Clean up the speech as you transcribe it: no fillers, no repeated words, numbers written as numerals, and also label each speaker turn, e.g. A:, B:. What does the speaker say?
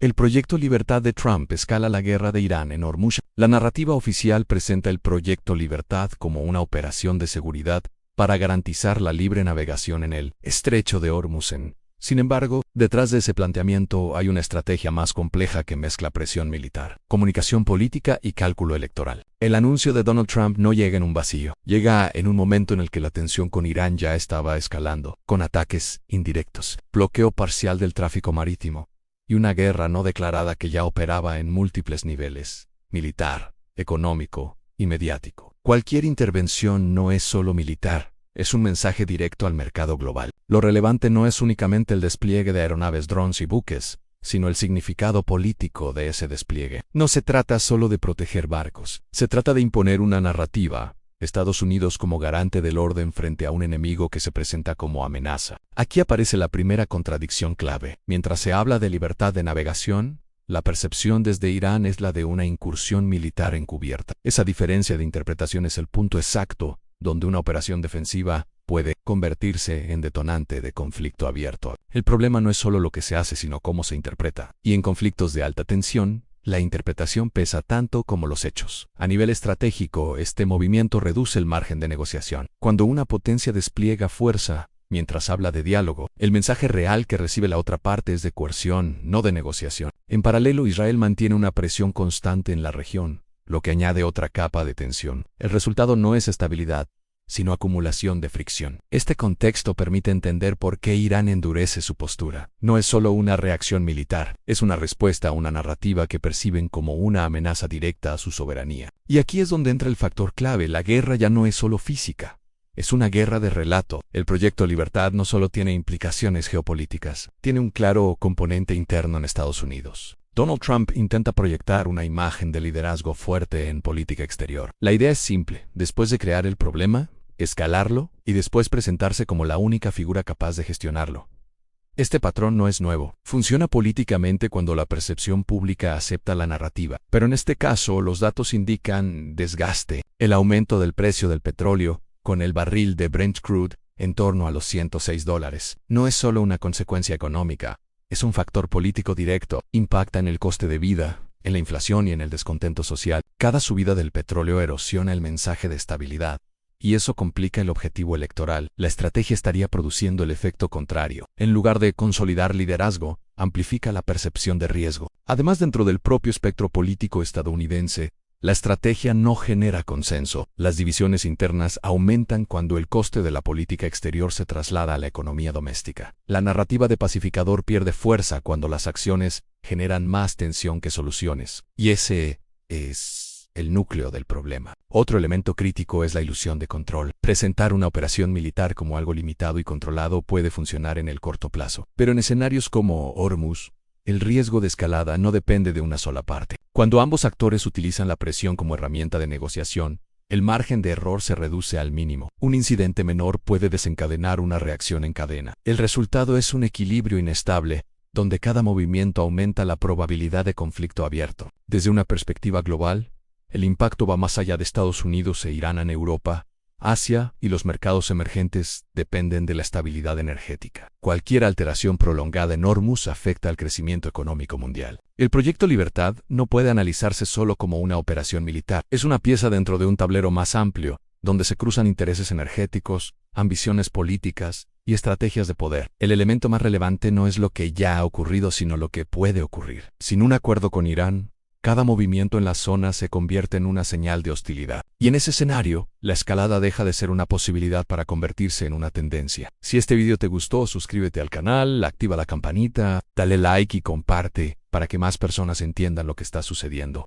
A: El proyecto Libertad de Trump escala la guerra de Irán en Hormuz. La narrativa oficial presenta el proyecto Libertad como una operación de seguridad para garantizar la libre navegación en el estrecho de Hormuz. Sin embargo, detrás de ese planteamiento hay una estrategia más compleja que mezcla presión militar, comunicación política y cálculo electoral. El anuncio de Donald Trump no llega en un vacío, llega en un momento en el que la tensión con Irán ya estaba escalando, con ataques indirectos, bloqueo parcial del tráfico marítimo y una guerra no declarada que ya operaba en múltiples niveles: militar, económico y mediático. Cualquier intervención no es solo militar, es un mensaje directo al mercado global. Lo relevante no es únicamente el despliegue de aeronaves, drones y buques, sino el significado político de ese despliegue. No se trata solo de proteger barcos, se trata de imponer una narrativa: Estados Unidos como garante del orden frente a un enemigo que se presenta como amenaza. Aquí aparece la primera contradicción clave. Mientras se habla de libertad de navegación, la percepción desde Irán es la de una incursión militar encubierta. Esa diferencia de interpretación es el punto exacto donde una operación defensiva puede convertirse en detonante de conflicto abierto. El problema no es solo lo que se hace, sino cómo se interpreta. Y en conflictos de alta tensión, la interpretación pesa tanto como los hechos. A nivel estratégico, este movimiento reduce el margen de negociación. Cuando una potencia despliega fuerza mientras habla de diálogo, el mensaje real que recibe la otra parte es de coerción, no de negociación. En paralelo, Israel mantiene una presión constante en la región, lo que añade otra capa de tensión. El resultado no es estabilidad, sino acumulación de fricción. Este contexto permite entender por qué Irán endurece su postura. No es solo una reacción militar, es una respuesta a una narrativa que perciben como una amenaza directa a su soberanía. Y aquí es donde entra el factor clave: la guerra ya no es solo física, es una guerra de relato. El proyecto Libertad no solo tiene implicaciones geopolíticas, tiene un claro componente interno en Estados Unidos. Donald Trump intenta proyectar una imagen de liderazgo fuerte en política exterior. La idea es simple: después de crear el problema, escalarlo y después presentarse como la única figura capaz de gestionarlo. Este patrón no es nuevo. Funciona políticamente cuando la percepción pública acepta la narrativa. Pero en este caso, los datos indican desgaste. El aumento del precio del petróleo, con el barril de Brent Crude en torno a los $106, no es solo una consecuencia económica. Es un factor político directo. Impacta en el coste de vida, en la inflación y en el descontento social. Cada subida del petróleo erosiona el mensaje de estabilidad, y eso complica el objetivo electoral. La estrategia estaría produciendo el efecto contrario. En lugar de consolidar liderazgo, amplifica la percepción de riesgo. Además, dentro del propio espectro político estadounidense, la estrategia no genera consenso. Las divisiones internas aumentan cuando el coste de la política exterior se traslada a la economía doméstica. La narrativa de pacificador pierde fuerza cuando las acciones generan más tensión que soluciones. Y ese es el núcleo del problema. Otro elemento crítico es la ilusión de control. Presentar una operación militar como algo limitado y controlado puede funcionar en el corto plazo, pero en escenarios como Hormuz, el riesgo de escalada no depende de una sola parte. Cuando ambos actores utilizan la presión como herramienta de negociación, el margen de error se reduce al mínimo. Un incidente menor puede desencadenar una reacción en cadena. El resultado es un equilibrio inestable, donde cada movimiento aumenta la probabilidad de conflicto abierto. Desde una perspectiva global, el impacto va más allá de Estados Unidos e Irán. En Europa, Asia y los mercados emergentes dependen de la estabilidad energética. Cualquier alteración prolongada en Hormuz afecta al crecimiento económico mundial. El proyecto Libertad no puede analizarse solo como una operación militar. Es una pieza dentro de un tablero más amplio, donde se cruzan intereses energéticos, ambiciones políticas y estrategias de poder. El elemento más relevante no es lo que ya ha ocurrido, sino lo que puede ocurrir. Sin un acuerdo con Irán, cada movimiento en la zona se convierte en una señal de hostilidad. Y en ese escenario, la escalada deja de ser una posibilidad para convertirse en una tendencia. Si este video te gustó, suscríbete al canal, activa la campanita, dale like y comparte para que más personas entiendan lo que está sucediendo.